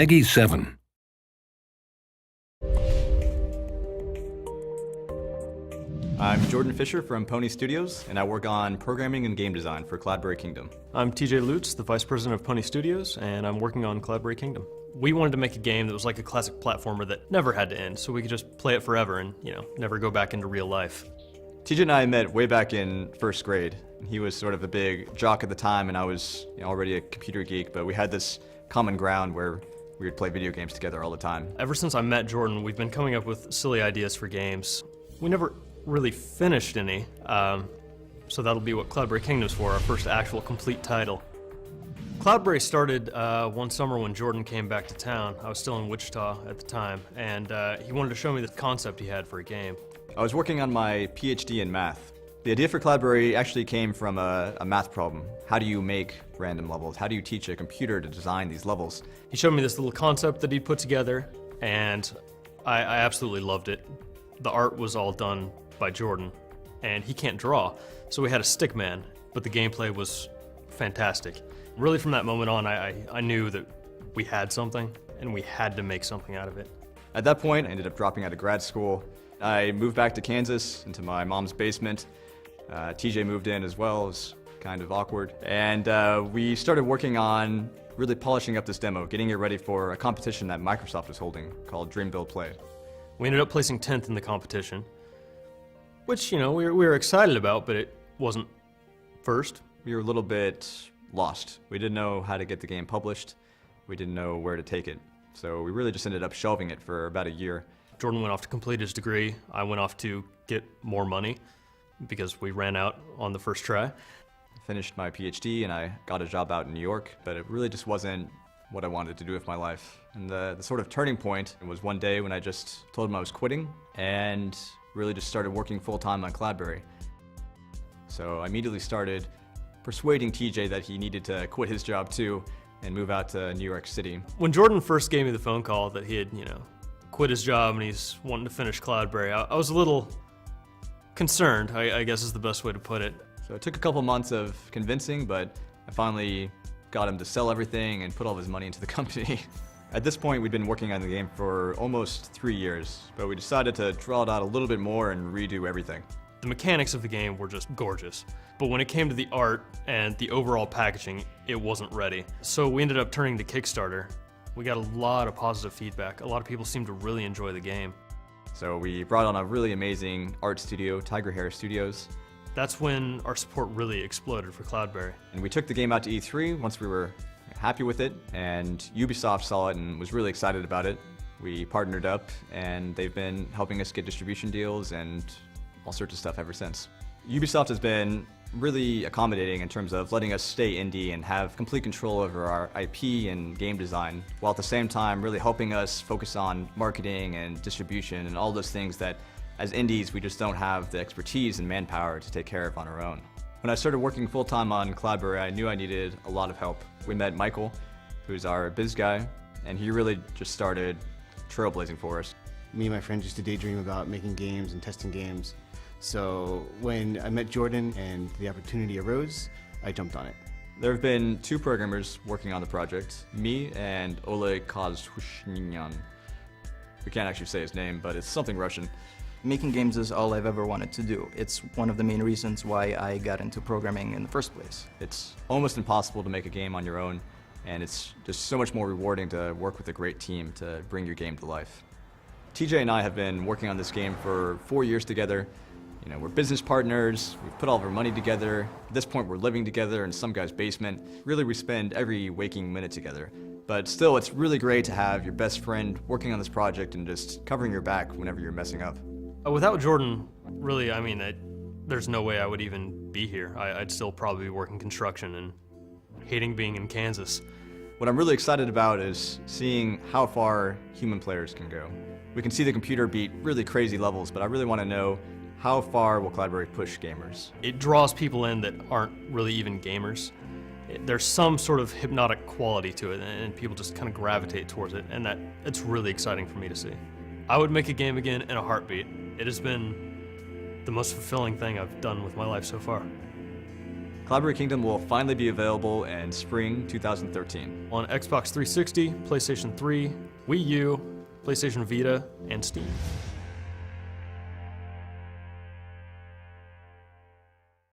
Peggy 7. I'm Jordan Fisher from Pony Studios, and I work on programming and game design for CloudBerry Kingdom. I'm TJ Lutz, the Vice President of Pony Studios, and I'm working on CloudBerry Kingdom. We wanted to make a game that was like a classic platformer that never had to end, so we could just play it forever and, never go back into real life. TJ and I met way back in first grade. He was sort of a big jock at the time, and I was already a computer geek, but we had this common ground where we would play video games together all the time. Ever since I met Jordan, we've been coming up with silly ideas for games. We never really finished any, so that'll be what CloudBerry Kingdom's for, our first actual complete title. CloudBerry started one summer when Jordan came back to town. I was still in Wichita at the time, and he wanted to show me the concept he had for a game. I was working on my PhD in math. The idea for CloudBerry actually came from a math problem. How do you make random levels? How do you teach a computer to design these levels? He showed me this little concept that he put together, and I absolutely loved it. The art was all done by Jordan, and he can't draw, so we had a stick man, but the gameplay was fantastic. Really from that moment on, I knew that we had something, and we had to make something out of it. At that point, I ended up dropping out of grad school. I moved back to Kansas, into my mom's basement. TJ moved in as well. It was kind of awkward. And we started working on really polishing up this demo, getting it ready for a competition that Microsoft was holding called Dream Build Play. We ended up placing 10th in the competition, which, we were excited about, but it wasn't first. We were a little bit lost. We didn't know how to get the game published. We didn't know where to take it. So we really just ended up shelving it for about a year. Jordan went off to complete his degree. I went off to get more money because we ran out on the first try. I finished my PhD and I got a job out in New York, but it really just wasn't what I wanted to do with my life. And the sort of turning point was one day when I just told him I was quitting and really just started working full-time on CloudBerry. So I immediately started persuading TJ that he needed to quit his job too and move out to New York City. When Jordan first gave me the phone call that he had, quit his job and he's wanting to finish CloudBerry, I was a little concerned, I guess is the best way to put it. So it took a couple months of convincing, but I finally got him to sell everything and put all of his money into the company. At this point, we'd been working on the game for almost 3 years, but we decided to draw it out a little bit more and redo everything. The mechanics of the game were just gorgeous, but when it came to the art and the overall packaging, it wasn't ready. So we ended up turning to Kickstarter. We got a lot of positive feedback. A lot of people seemed to really enjoy the game. So we brought on a really amazing art studio, Tiger Hair Studios. That's when our support really exploded for CloudBerry. And we took the game out to E3 once we were happy with it, and Ubisoft saw it and was really excited about it. We partnered up, and they've been helping us get distribution deals and all sorts of stuff ever since. Ubisoft has been really accommodating in terms of letting us stay indie and have complete control over our IP and game design, while at the same time really helping us focus on marketing and distribution and all those things that as indies we just don't have the expertise and manpower to take care of on our own. When I started working full-time on CloudBerry, I knew I needed a lot of help. We met Michael, who's our biz guy, and he really just started trailblazing for us. Me and my friends used to daydream about making games and testing games. So when I met Jordan and the opportunity arose, I jumped on it. There have been 2 programmers working on the project, me and Oleg Kozhushnyan. We can't actually say his name, but it's something Russian. Making games is all I've ever wanted to do. It's one of the main reasons why I got into programming in the first place. It's almost impossible to make a game on your own, and it's just so much more rewarding to work with a great team to bring your game to life. TJ and I have been working on this game for 4 years together. We're business partners, we've put all of our money together. At this point, we're living together in some guy's basement. Really, we spend every waking minute together. But still, it's really great to have your best friend working on this project and just covering your back whenever you're messing up. Without Jordan, really, there's no way I would even be here. I'd still probably be working construction and hating being in Kansas. What I'm really excited about is seeing how far human players can go. We can see the computer beat really crazy levels, but I really want to know how far will CloudBerry push gamers? It draws people in that aren't really even gamers. There's some sort of hypnotic quality to it, and people just kind of gravitate towards it, and it's really exciting for me to see. I would make a game again in a heartbeat. It has been the most fulfilling thing I've done with my life so far. CloudBerry Kingdom will finally be available in spring 2013. On Xbox 360, PlayStation 3, Wii U, PlayStation Vita, and Steam.